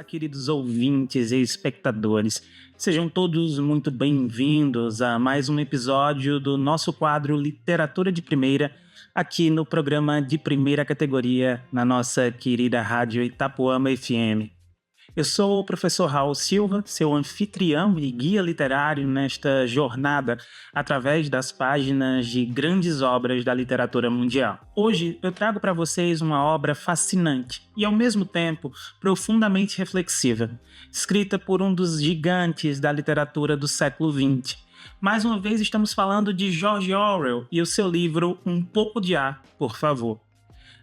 Olá, queridos ouvintes e espectadores. Sejam todos muito bem-vindos a mais um episódio do nosso quadro Literatura de Primeira, aqui no programa de primeira categoria na nossa querida rádio Itapuama FM. Eu sou o professor Raul Silva, seu anfitrião e guia literário nesta jornada através das páginas de grandes obras da literatura mundial. Hoje eu trago para vocês uma obra fascinante e, ao mesmo tempo, profundamente reflexiva, escrita por um dos gigantes da literatura do século XX. Mais uma vez estamos falando de George Orwell e o seu livro Um Pouco de Ar, por favor.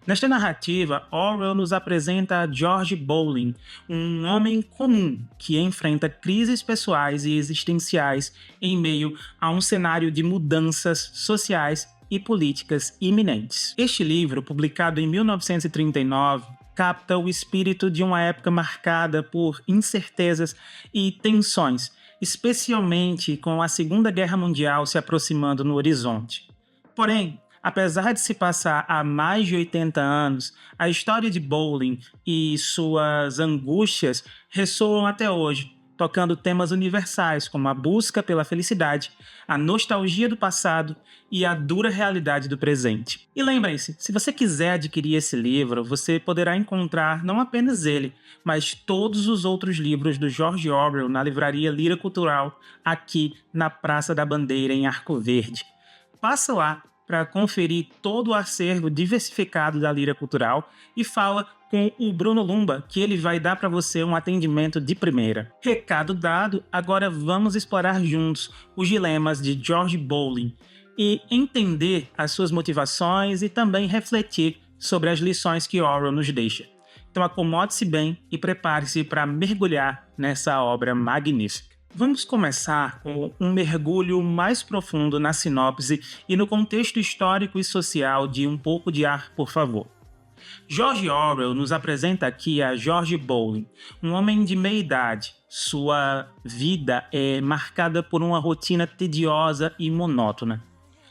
Nesta narrativa, Orwell nos apresenta George Bolin, um homem comum que enfrenta crises pessoais e existenciais em meio a um cenário de mudanças sociais e políticas iminentes. Este livro, publicado em 1939, capta o espírito de uma época marcada por incertezas e tensões, especialmente com a Segunda Guerra Mundial se aproximando no horizonte. Porém, apesar de se passar há mais de 80 anos, a história de Bolin e suas angústias ressoam até hoje, tocando temas universais como a busca pela felicidade, a nostalgia do passado e a dura realidade do presente. E lembrem-se, se você quiser adquirir esse livro, você poderá encontrar não apenas ele, mas todos os outros livros do George Orwell na livraria Lira Cultural, aqui na Praça da Bandeira, em Arco Verde. Passa lá para conferir todo o acervo diversificado da Lira Cultural e fala com o Bruno Lumba, que ele vai dar para você um atendimento de primeira. Recado dado, agora vamos explorar juntos os dilemas de George Bolin e entender as suas motivações e também refletir sobre as lições que Orwell nos deixa. Então acomode-se bem e prepare-se para mergulhar nessa obra magnífica. Vamos começar com um mergulho mais profundo na sinopse e no contexto histórico e social de Um Pouco de Ar, por favor. George Orwell nos apresenta aqui a George Bolin, um homem de meia idade. Sua vida é marcada por uma rotina tediosa e monótona.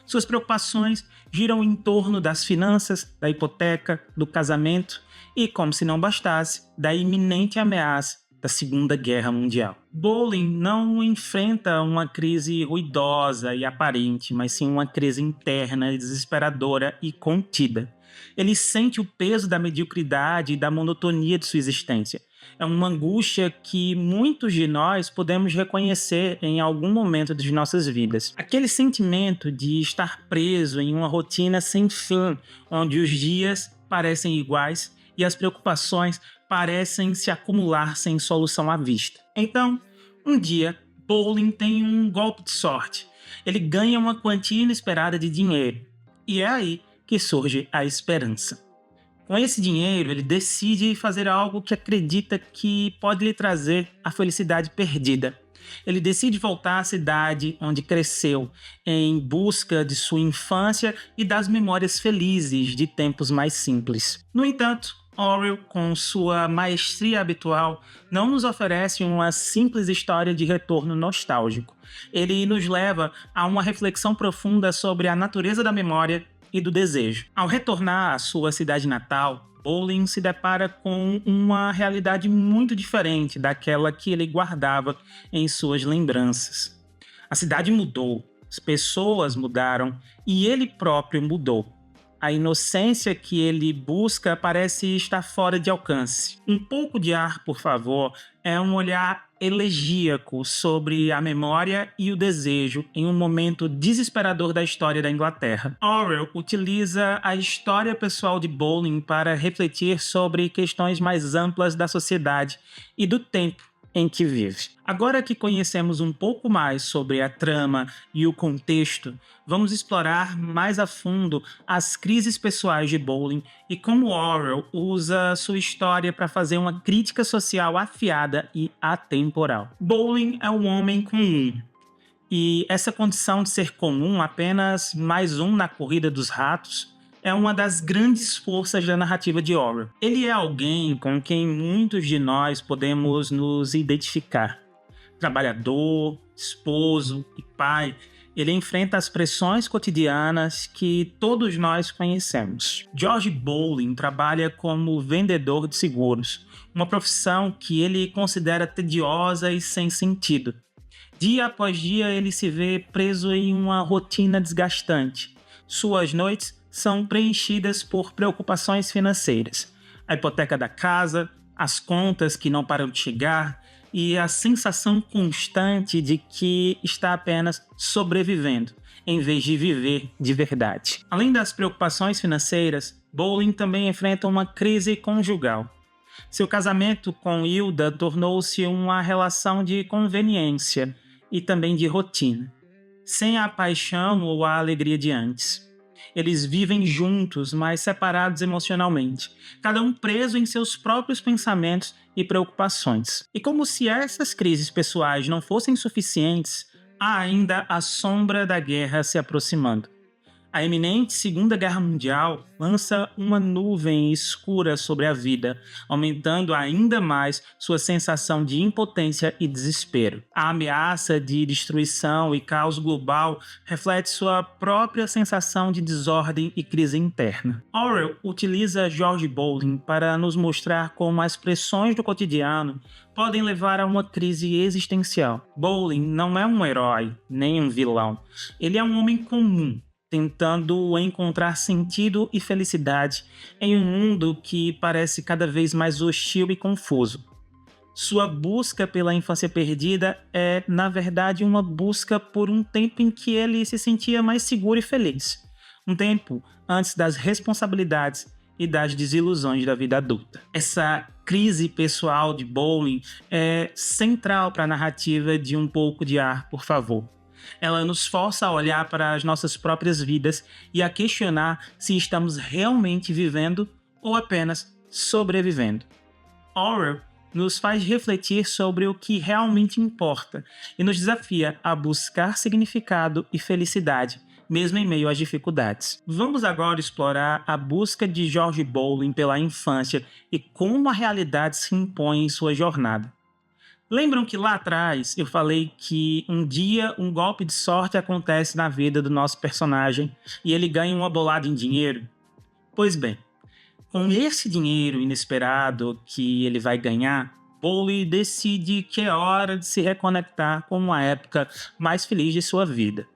Suas preocupações giram em torno das finanças, da hipoteca, do casamento e, como se não bastasse, da iminente ameaça da Segunda Guerra Mundial. Bolin não enfrenta uma crise ruidosa e aparente, mas sim uma crise interna, desesperadora e contida. Ele sente o peso da mediocridade e da monotonia de sua existência. É uma angústia que muitos de nós podemos reconhecer em algum momento de nossas vidas. Aquele sentimento de estar preso em uma rotina sem fim, onde os dias parecem iguais e as preocupações parecem se acumular sem solução à vista. Então, um dia, Bolin tem um golpe de sorte. Ele ganha uma quantia inesperada de dinheiro. E é aí que surge a esperança. Com esse dinheiro, ele decide fazer algo que acredita que pode lhe trazer a felicidade perdida. Ele decide voltar à cidade onde cresceu, em busca de sua infância e das memórias felizes de tempos mais simples. No entanto, Orwell, com sua maestria habitual, não nos oferece uma simples história de retorno nostálgico. Ele nos leva a uma reflexão profunda sobre a natureza da memória e do desejo. Ao retornar à sua cidade natal, Bolin se depara com uma realidade muito diferente daquela que ele guardava em suas lembranças. A cidade mudou, as pessoas mudaram e ele próprio mudou. A inocência que ele busca parece estar fora de alcance. Um Pouco de Ar, por favor, é um olhar elegíaco sobre a memória e o desejo em um momento desesperador da história da Inglaterra. Orwell utiliza a história pessoal de Bolin para refletir sobre questões mais amplas da sociedade e do tempo em que vive. Agora que conhecemos um pouco mais sobre a trama e o contexto, vamos explorar mais a fundo as crises pessoais de Bowling e como Orwell usa sua história para fazer uma crítica social afiada e atemporal. Bowling é um homem comum. E essa condição de ser comum, apenas mais um na corrida dos ratos, é uma das grandes forças da narrativa de Orwell. Ele é alguém com quem muitos de nós podemos nos identificar. Trabalhador, esposo e pai, ele enfrenta as pressões cotidianas que todos nós conhecemos. George Bowling trabalha como vendedor de seguros, uma profissão que ele considera tediosa e sem sentido. Dia após dia, ele se vê preso em uma rotina desgastante. Suas noites são preenchidas por preocupações financeiras. A hipoteca da casa, as contas que não param de chegar e a sensação constante de que está apenas sobrevivendo, em vez de viver de verdade. Além das preocupações financeiras, Bowling também enfrenta uma crise conjugal. Seu casamento com Hilda tornou-se uma relação de conveniência e também de rotina, sem a paixão ou a alegria de antes. Eles vivem juntos, mas separados emocionalmente, cada um preso em seus próprios pensamentos e preocupações. E como se essas crises pessoais não fossem suficientes, há ainda a sombra da guerra se aproximando. A iminente Segunda Guerra Mundial lança uma nuvem escura sobre a vida, aumentando ainda mais sua sensação de impotência e desespero. A ameaça de destruição e caos global reflete sua própria sensação de desordem e crise interna. Orwell utiliza George Bowling para nos mostrar como as pressões do cotidiano podem levar a uma crise existencial. Bowling não é um herói, nem um vilão. Ele é um homem comum, tentando encontrar sentido e felicidade em um mundo que parece cada vez mais hostil e confuso. Sua busca pela infância perdida é, na verdade, uma busca por um tempo em que ele se sentia mais seguro e feliz. Um tempo antes das responsabilidades e das desilusões da vida adulta. Essa crise pessoal de Bowling é central para a narrativa de Um Pouco de Ar, por favor. Ela nos força a olhar para as nossas próprias vidas e a questionar se estamos realmente vivendo ou apenas sobrevivendo. Orwell nos faz refletir sobre o que realmente importa e nos desafia a buscar significado e felicidade, mesmo em meio às dificuldades. Vamos agora explorar a busca de George Bowling pela infância e como a realidade se impõe em sua jornada. Lembram que lá atrás eu falei que um dia um golpe de sorte acontece na vida do nosso personagem e ele ganha uma bolada em dinheiro? Pois bem, com esse dinheiro inesperado que ele vai ganhar, Bowling decide que é hora de se reconectar com uma época mais feliz de sua vida.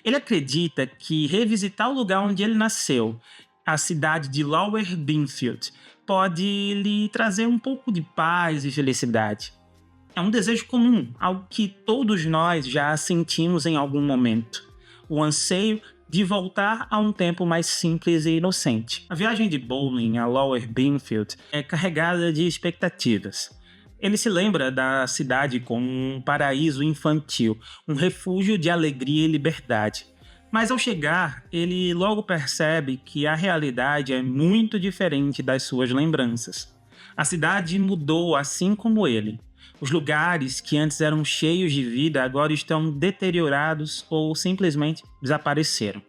Ele acredita que revisitar o lugar onde ele nasceu, a cidade de Lower Binfield, pode lhe trazer um pouco de paz e felicidade. É um desejo comum, algo que todos nós já sentimos em algum momento. O anseio de voltar a um tempo mais simples e inocente. A viagem de Bowling a Lower Binfield é carregada de expectativas. Ele se lembra da cidade como um paraíso infantil, um refúgio de alegria e liberdade. Mas ao chegar, ele logo percebe que a realidade é muito diferente das suas lembranças. A cidade mudou assim como ele. Os lugares que antes eram cheios de vida agora estão deteriorados ou simplesmente desapareceram.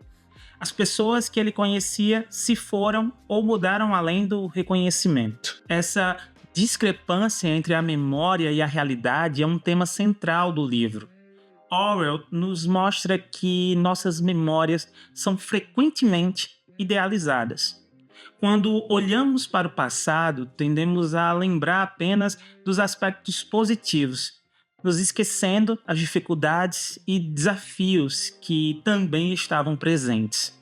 As pessoas que ele conhecia se foram ou mudaram além do reconhecimento. Essa discrepância entre a memória e a realidade é um tema central do livro. Orwell nos mostra que nossas memórias são frequentemente idealizadas. Quando olhamos para o passado, tendemos a lembrar apenas dos aspectos positivos, nos esquecendo as dificuldades e desafios que também estavam presentes.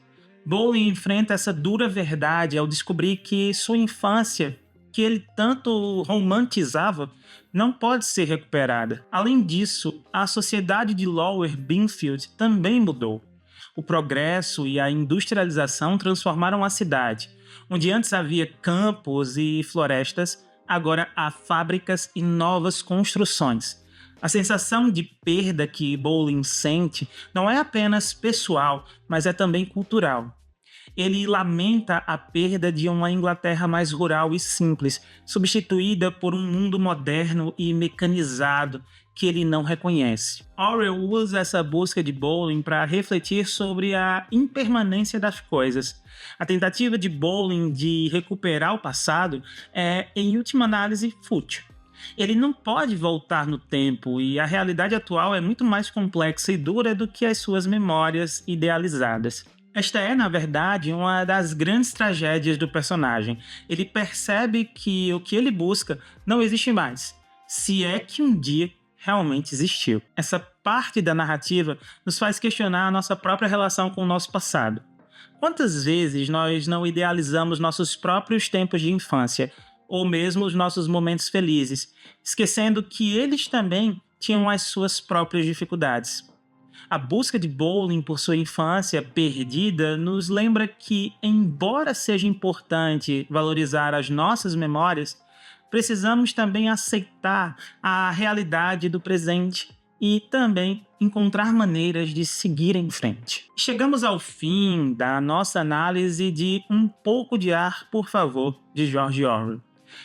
Bowling enfrenta essa dura verdade ao descobrir que sua infância, que ele tanto romantizava, não pode ser recuperada. Além disso, a sociedade de Lower Binfield também mudou. O progresso e a industrialização transformaram a cidade. Onde antes havia campos e florestas, agora há fábricas e novas construções. A sensação de perda que Bowling sente não é apenas pessoal, mas é também cultural. Ele lamenta a perda de uma Inglaterra mais rural e simples, substituída por um mundo moderno e mecanizado que ele não reconhece. Orwell usa essa busca de Bowling para refletir sobre a impermanência das coisas. A tentativa de Bowling de recuperar o passado é, em última análise, fútil. Ele não pode voltar no tempo e a realidade atual é muito mais complexa e dura do que as suas memórias idealizadas. Esta é, na verdade, uma das grandes tragédias do personagem. Ele percebe que o que ele busca não existe mais, se é que um dia realmente existiu. Essa parte da narrativa nos faz questionar a nossa própria relação com o nosso passado. Quantas vezes nós não idealizamos nossos próprios tempos de infância, ou mesmo os nossos momentos felizes, esquecendo que eles também tinham as suas próprias dificuldades? A busca de Bowling por sua infância perdida nos lembra que, embora seja importante valorizar as nossas memórias, precisamos também aceitar a realidade do presente e também encontrar maneiras de seguir em frente. Chegamos ao fim da nossa análise de Um Pouco de Ar, por Favor, de George Orwell.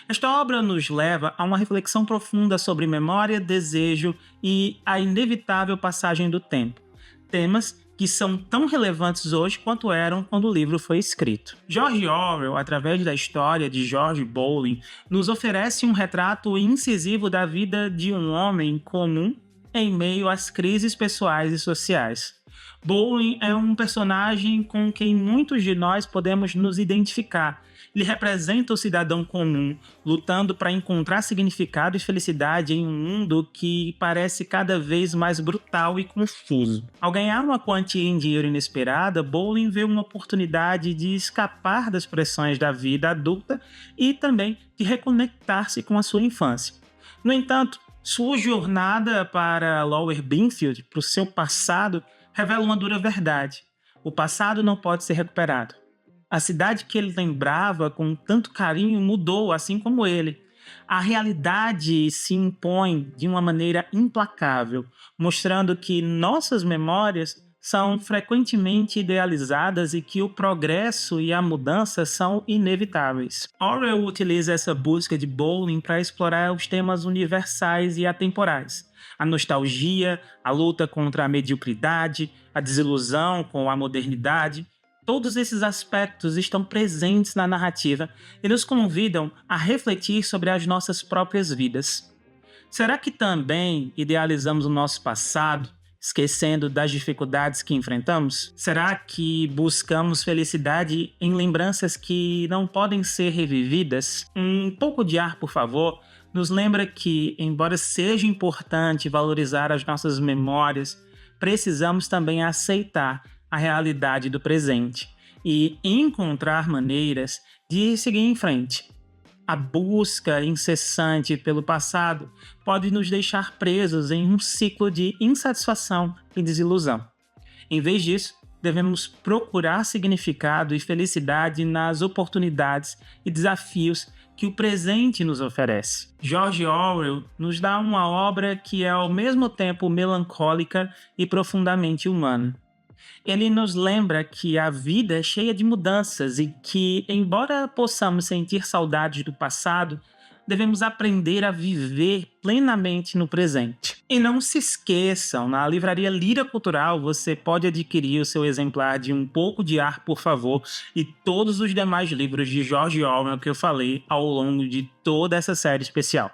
Esta obra nos leva a uma reflexão profunda sobre memória, desejo e a inevitável passagem do tempo. Temas que são tão relevantes hoje quanto eram quando o livro foi escrito. George Orwell, através da história de George Bowling, nos oferece um retrato incisivo da vida de um homem comum em meio às crises pessoais e sociais. Bowling é um personagem com quem muitos de nós podemos nos identificar. Ele representa o cidadão comum, lutando para encontrar significado e felicidade em um mundo que parece cada vez mais brutal e confuso. Ao ganhar uma quantia em dinheiro inesperada, Bowling vê uma oportunidade de escapar das pressões da vida adulta e também de reconectar-se com a sua infância. No entanto, sua jornada para Lower Binfield, para o seu passado, revela uma dura verdade. O passado não pode ser recuperado. A cidade que ele lembrava com tanto carinho mudou, assim como ele. A realidade se impõe de uma maneira implacável, mostrando que nossas memórias são frequentemente idealizadas e que o progresso e a mudança são inevitáveis. Orwell utiliza essa busca de Bowling para explorar os temas universais e atemporais. A nostalgia, a luta contra a mediocridade, a desilusão com a modernidade. Todos esses aspectos estão presentes na narrativa e nos convidam a refletir sobre as nossas próprias vidas. Será que também idealizamos o nosso passado, esquecendo das dificuldades que enfrentamos? Será que buscamos felicidade em lembranças que não podem ser revividas? Um pouco de ar, por favor, nos lembra que, embora seja importante valorizar as nossas memórias, precisamos também aceitar a realidade do presente e encontrar maneiras de seguir em frente. A busca incessante pelo passado pode nos deixar presos em um ciclo de insatisfação e desilusão. Em vez disso, devemos procurar significado e felicidade nas oportunidades e desafios que o presente nos oferece. George Orwell nos dá uma obra que é ao mesmo tempo melancólica e profundamente humana. Ele nos lembra que a vida é cheia de mudanças e que, embora possamos sentir saudades do passado, devemos aprender a viver plenamente no presente. E não se esqueçam, na livraria Lira Cultural você pode adquirir o seu exemplar de Um Pouco de Ar, por Favor, e todos os demais livros de George Orwell que eu falei ao longo de toda essa série especial.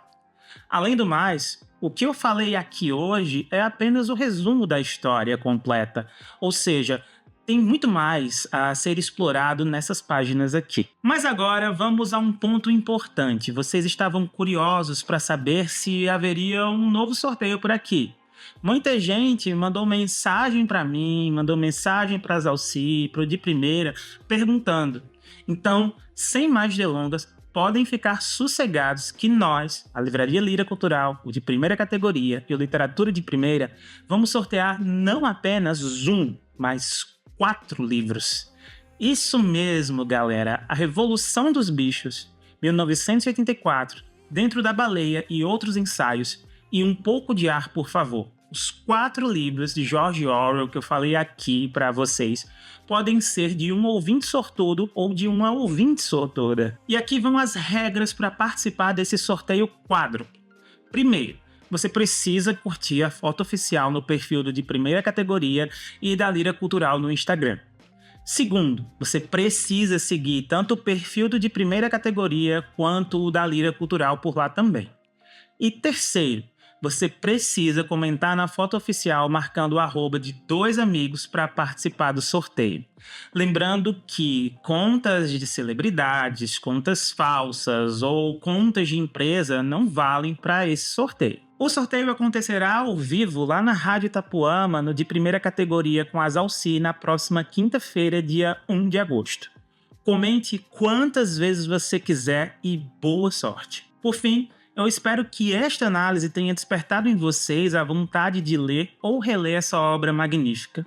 Além do mais, o que eu falei aqui hoje é apenas o resumo da história completa, ou seja, tem muito mais a ser explorado nessas páginas aqui. Mas agora vamos a um ponto importante. Vocês estavam curiosos para saber se haveria um novo sorteio por aqui. Muita gente mandou mensagem para mim, mandou mensagem para Zalci, para o de primeira, perguntando. Então, sem mais delongas, podem ficar sossegados que nós, a Livraria Lira Cultural, o de primeira categoria e o Literatura de Primeira, vamos sortear não apenas um, mas 4 livros. Isso mesmo, galera. A Revolução dos Bichos, 1984, Dentro da Baleia e Outros Ensaios e Um Pouco de Ar, por Favor. Os 4 livros de George Orwell que eu falei aqui para vocês podem ser de um ouvinte sortudo ou de uma ouvinte sortuda. E aqui vão as regras para participar desse sorteio quádruplo. Primeiro, você precisa curtir a foto oficial no perfil do De Primeira Categoria e da Lira Cultural no Instagram. Segundo, você precisa seguir tanto o perfil do De Primeira Categoria quanto o da Lira Cultural por lá também. E terceiro, você precisa comentar na foto oficial marcando o arroba de 2 amigos para participar do sorteio. Lembrando que contas de celebridades, contas falsas ou contas de empresa não valem para esse sorteio. O sorteio acontecerá ao vivo lá na Rádio Itapuama, no De Primeira Categoria com as Alci, na próxima quinta-feira, dia 1 de agosto. Comente quantas vezes você quiser e boa sorte. Por fim, eu espero que esta análise tenha despertado em vocês a vontade de ler ou reler essa obra magnífica.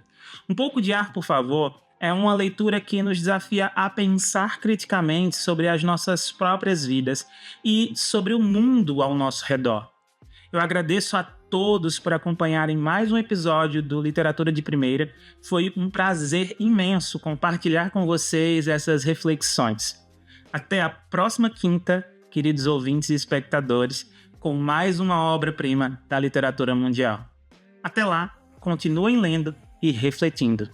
Um Pouco de Ar, por Favor, é uma leitura que nos desafia a pensar criticamente sobre as nossas próprias vidas e sobre o mundo ao nosso redor. Eu agradeço a todos por acompanharem mais um episódio do Literatura de Primeira. Foi um prazer imenso compartilhar com vocês essas reflexões. Até a próxima quinta, queridos ouvintes e espectadores, com mais uma obra-prima da literatura mundial. Até lá, continuem lendo e refletindo.